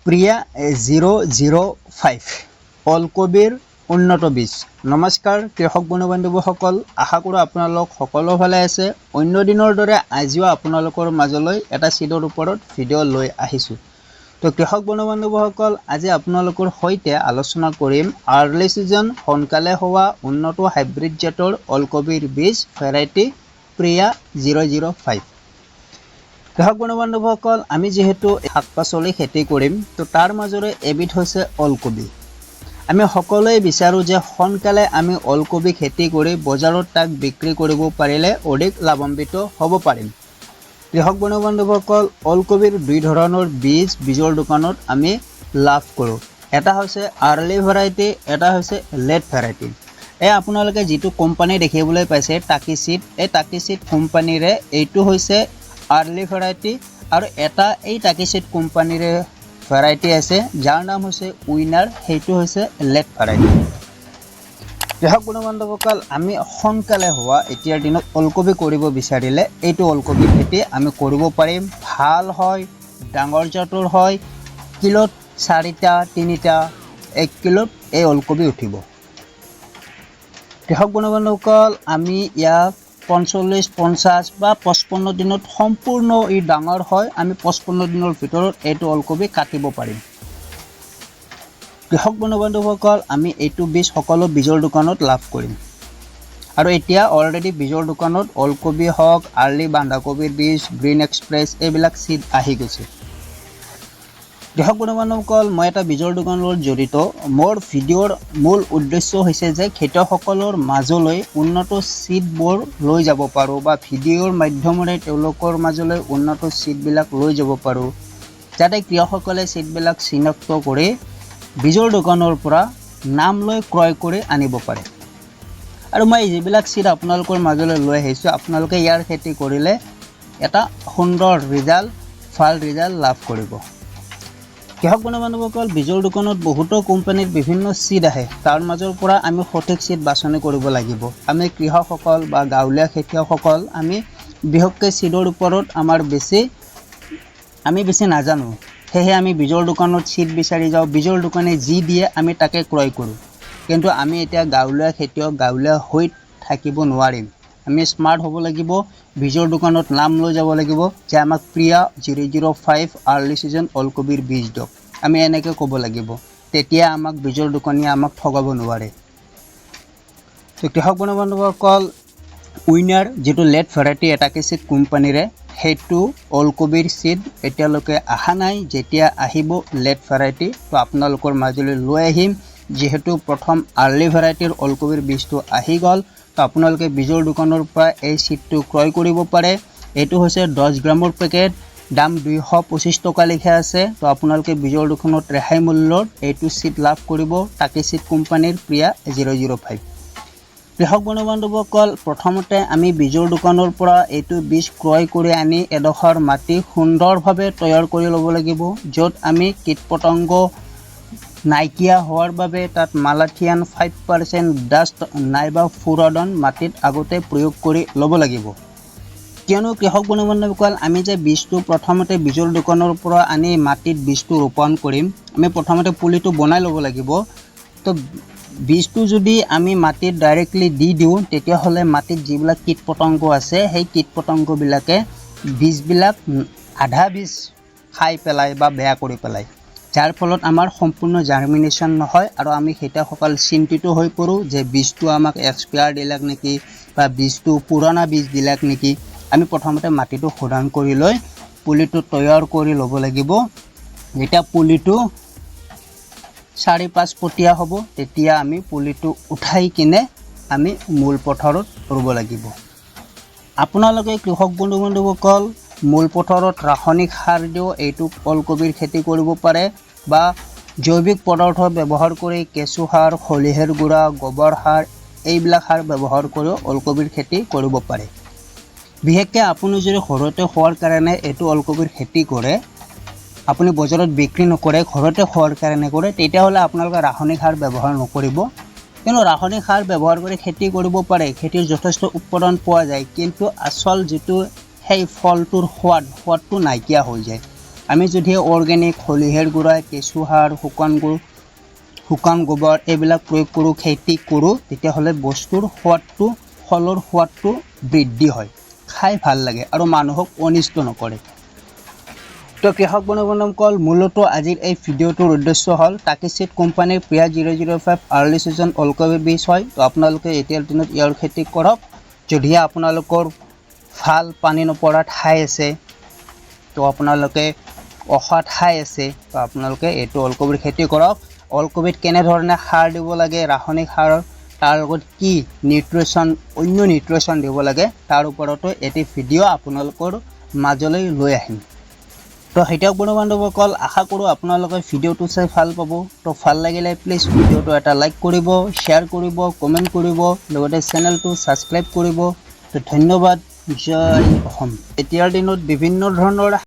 প্ৰিয়া 005 ওলকবিৰ উন্নত বীজ। নমস্কাৰ কৃষক বন্ধুবান্ধৱসকল, আশা কৰোঁ আপোনালোক সকলো ভালে আছে। অন্য দিনৰ দৰে আজিও আপোনালোকৰ মাজলৈ এটা সিডৰ ওপৰত ভিডিঅ' লৈ আহিছোঁ। তো কৃষক বন্ধুবান্ধৱসকল, আজি আপোনালোকৰ সৈতে আলোচনা কৰিম আৰ্লি সিজন সোনকালে হোৱা উন্নত হাইব্ৰিড জাতৰ ওলকবিৰ বীজ ভেৰাইটি প্ৰিয়া 005। কৃষক বন্ধুবান্ধৱসকল, আমি যেহেতু শাক পাচলি খেতি কৰিম, তো তাৰ মাজৰে এবিধ হৈছে ওলকবি। আমি সকলোৱে বিচাৰোঁ যে সোনকালে আমি ওলকবি খেতি কৰি বজাৰত তাক বিক্ৰী কৰিব পাৰিলে অধিক লাভান্বিত হ'ব পাৰিম। কৃষক বন্ধুবান্ধৱসকল, ওলকবিৰ দুই ধৰণৰ বীজৰ দোকানত আমি লাভ কৰোঁ। এটা হৈছে আৰ্লি ভেৰাইটি, এটা হৈছে লেট ভেৰাইটি। আপোনালোকে যিটো কোম্পানী দেখিবলৈ পাইছে টাকি চিড, এই টাকি চিড কোম্পানীৰে এইটো হৈছে আৰ্লি ভেৰাইটি, আৰু এটা এই টাকি চিড কোম্পানীৰে ভেৰাইটি আছে যাৰ নাম হৈছে উইনাৰ, সেইটো হৈছে লেট ভেৰাইটি। কৃষক বন্ধুবান্ধৱসকল, আমি সোনকালে হোৱা এতিয়াৰ দিনত ওলকবি কৰিব বিচাৰিলে এইটো ওলকবি খেতি আমি কৰিব পাৰিম। ভাল হয়, ডাঙৰ জাতৰ হয়, কিলোত 4টা 3টা 1 কিলোত এই ওলকবি উঠিব। কৃষক বন্ধুবান্ধৱসকল, আমি ইয়াক 45, 50 বা 55 দিনত সম্পূৰ্ণ ই ডাঙৰ হয়। আমি 55 দিনৰ ভিতৰত এইটো ওলকবি কাটিব পাৰিম। কৃষক বন্ধুবান্ধৱসকল, আমি এইটো বীজ সকলো বীজৰ দোকানত লাভ কৰিম। আৰু এতিয়া অলৰেডি বীজৰ দোকানত ওলকবি হওক, আৰ্লি বন্ধাকবিৰ বীজ, গ্ৰীণ এক্সপ্ৰেছ এইবিলাক চিড আহি গৈছে। কৃষক বন্ধুবান্ধৱসকল, মই এটা বীজৰ দোকানৰ লগত জড়িত। মোৰ ভিডিঅ'ৰ মূল উদ্দেশ্য হৈছে যে খেতিয়কসকলৰ মাজলৈ উন্নত চিডবোৰ লৈ যাব পাৰোঁ, বা ভিডিঅ'ৰ মাধ্যমেৰে তেওঁলোকৰ মাজলৈ উন্নত চিডবিলাক লৈ যাব পাৰোঁ, যাতে কৃষকসকলে চিডবিলাক চিনাক্ত কৰি বীজৰ দোকানৰ পৰা নাম লৈ ক্ৰয় কৰি আনিব পাৰে। আৰু মই যিবিলাক চিড আপোনালোকৰ মাজলৈ লৈ আহিছোঁ, আপোনালোকে ইয়াৰ খেতি কৰিলে এটা সুন্দৰ ৰিজাল্ট, ভাল ৰিজাল্ট লাভ কৰিব। কৃষক বন্ধুবান্ধৱসকল, বীজৰ দোকানত বহুতো কোম্পানীৰ বিভিন্ন চিড আহে, তাৰ মাজৰ পৰা আমি সঠিক চিড বাছনি কৰিব লাগিব। আমি কৃষকসকল বা গাঁৱলীয়া খেতিয়কসকল আমি বিশেষকৈ চিডৰ ওপৰত আমি বেছি নাজানো, সেয়েহে আমি বীজৰ দোকানত চিড বিচাৰি যাওঁ, বীজৰ দোকানে যি দিয়ে আমি তাকে ক্ৰয় কৰোঁ। কিন্তু আমি এতিয়া গাঁৱলীয়া খেতিয়ক, গাঁৱলীয়া হৈ থাকিব নোৱাৰিম। আমি স্মাৰ্ট হ'ব লাগিব, বীজৰ দোকানত নাম লৈ যাব লাগিব যে আমাক প্ৰিয়া 005 আৰ্লি ছিজন ওলকবিৰ বীজ দিয়ক। আমি এনেকৈ ক'ব লাগিব, তেতিয়া আমাক বীজৰ দোকানীয়ে আমাক ঠগাব নোৱাৰে। তো কৃষক বন্ধুবান্ধৱসকল, উইনাৰ যিটো লেট ভেৰাইটি টাকি চিড কোম্পানীৰে, সেইটো ওলকবিৰ চিড এতিয়ালৈকে অহা নাই। যেতিয়া আহিব লেট ভেৰাইটি, তো আপোনালোকৰ মাজলৈ লৈ আহিম। যিহেতু প্ৰথম আৰ্লি ভেৰাইটিৰ ওলকবিৰ বীজটো আহি গ'ল, তো আপোনালোকে বীজৰ দোকানৰ পৰা এই চিডটো ক্ৰয় কৰিব পাৰে। এইটো হৈছে 10 গ্ৰামৰ পেকেট, দাম 225 টকা লিখা আছে। তো আপোনালোকে বীজৰ দোকানত ৰেহাই মূল্যত এইটো চিড লাভ কৰিব, টাকি চিড কোম্পানীৰ প্ৰিয়া 005। কৃষক বন্ধুবান্ধৱসকল, প্ৰথমতে আমি বীজৰ দোকানৰ পৰা এইটো বীজ ক্ৰয় কৰি আনি এডোখৰ মাটি সুন্দৰভাৱে তৈয়াৰ কৰি ল'ব লাগিব, য'ত আমি কীট পতংগ নাইকিয়া হোৱাৰ বাবে তাত মালাথিয়ান 5% ডাষ্ট নাইবা ফুৰডন মাটিত আগতে প্ৰয়োগ কৰি ল'ব লাগিব। কিয়নো কৃষক বন্ধুবান্ধৱসকল, আমি যে বীজটো প্ৰথমতে বীজৰ দোকানৰ পৰা আনি মাটিত বীজটো ৰোপণ কৰিম, আমি প্ৰথমতে পুলিটো বনাই ল'ব লাগিব। তো বীজটো যদি আমি মাটিত ডাইৰেক্টলি দি দিওঁ, তেতিয়াহ'লে মাটিত যিবিলাক কীট পতংগ আছে, সেই কীট পতংগবিলাকে বীজবিলাক আধা বীজ খাই পেলায় বা বেয়া কৰি পেলায়, যাৰ ফলত আমাৰ সম্পূৰ্ণ জাৰ্মিনেশ্যন নহয়। আৰু আমি খেতিয়কসকল চিন্তিত হৈ পৰোঁ যে বীজটো আমাক এক্সপায়াৰ দিলাক নেকি, বা বীজটো পুৰণা বীজ দিলাক নেকি। আমি প্ৰথমতে মাটিটো শোধন কৰি লৈ পুলিটো তৈয়াৰ কৰি ল'ব লাগিব। যেতিয়া পুলিটো 4-5 ফুটীয়া হ'ব, তেতিয়া আমি পুলিটো উঠাই কিনে আমি মূল পথাৰত ৰুব লাগিব। আপোনালোকে কৃষক বন্ধুবান্ধৱসকল, মূল পথাৰত ৰাসায়নিক সাৰ দিও এইটো ওলকবিৰ খেতি কৰিব পাৰে, বা জৈৱিক পদাৰ্থ ব্যৱহাৰ কৰি কেঁচু সাৰ, খলিহৰ গুড়া, গোবৰ সাৰ এইবিলাক সাৰ ব্যৱহাৰ কৰিও ওলকবিৰ খেতি কৰিব পাৰে। বিশেষকৈ আপুনি যদি ঘৰতে খোৱাৰ কাৰণে এইটো ওলকবিৰ খেতি কৰে, আপুনি বজাৰত বিক্ৰী নকৰে, ঘৰতে খোৱাৰ কাৰণে কৰে, তেতিয়াহ'লে আপোনালোকে ৰাসায়নিক সাৰ ব্যৱহাৰ নকৰিব। কিন্তু ৰাসায়নিক সাৰ ব্যৱহাৰ কৰি খেতি কৰিব পাৰে, খেতিৰ যথেষ্ট উৎপাদন পোৱা যায়, কিন্তু আচল যিটো সেই ফলটোৰ সোৱাদটো নাইকিয়া হৈ যায়। আমি যদি অৰ্গেনিক হলিহেৰ গুড়া কেঁচু সাৰ শুকান গোবৰ এইবিলাক প্ৰয়োগ কৰোঁ খেতি কৰোঁ তেতিয়াহ'লে বস্তুৰ সোৱাদটো ফলৰ সোৱাদটো বৃদ্ধি হয় খাই ভাল লাগে আৰু মানুহক অনিষ্ট নকৰে তো কৃষক বন্ধুসকল মূলত আজিৰ এই ভিডিঅ'টোৰ উদ্দেশ্য হ'ল টাকি চিড কোম্পানীৰ প্ৰিয়া 005 আৰ্লি সিজন ওলকবি বীজ হয় তো আপোনালোকে এতিয়াৰ দিনত ইয়াৰ খেতি কৰক যদি আপোনালোকৰ ভাল পানী নপৰা ঠাই আছে তো আপোনালোকে অখা ঠাই আছে তো আপোনালোকে এইটো ওলকবিৰ খেতি কৰক ওলকবিত কেনে ধৰণে সাৰ দিব লাগে ৰাসায়নিক সাৰ তাৰ লগত কি অন্য নিউট্ৰিশন দিব লাগে তাৰ ওপৰতো এটি ভিডিঅ' আপোনালোকৰ মাজলৈ লৈ আহিম তো হেতিয়াক বন্ধুসকল আশা কৰোঁ আপোনালোকে ভিডিঅ'টো চাই ভাল পাব তো ভাল লাগিলে প্লিজ ভিডিঅ'টো এটা লাইক কৰিব শ্বেয়াৰ কৰিব কমেণ্ট কৰিব লগতে চেনেলটো ছাবস্ক্ৰাইব কৰিব তো ধন্যবাদ জয় অসম এতিয়াৰ দিনত বিভিন্ন ধৰণৰ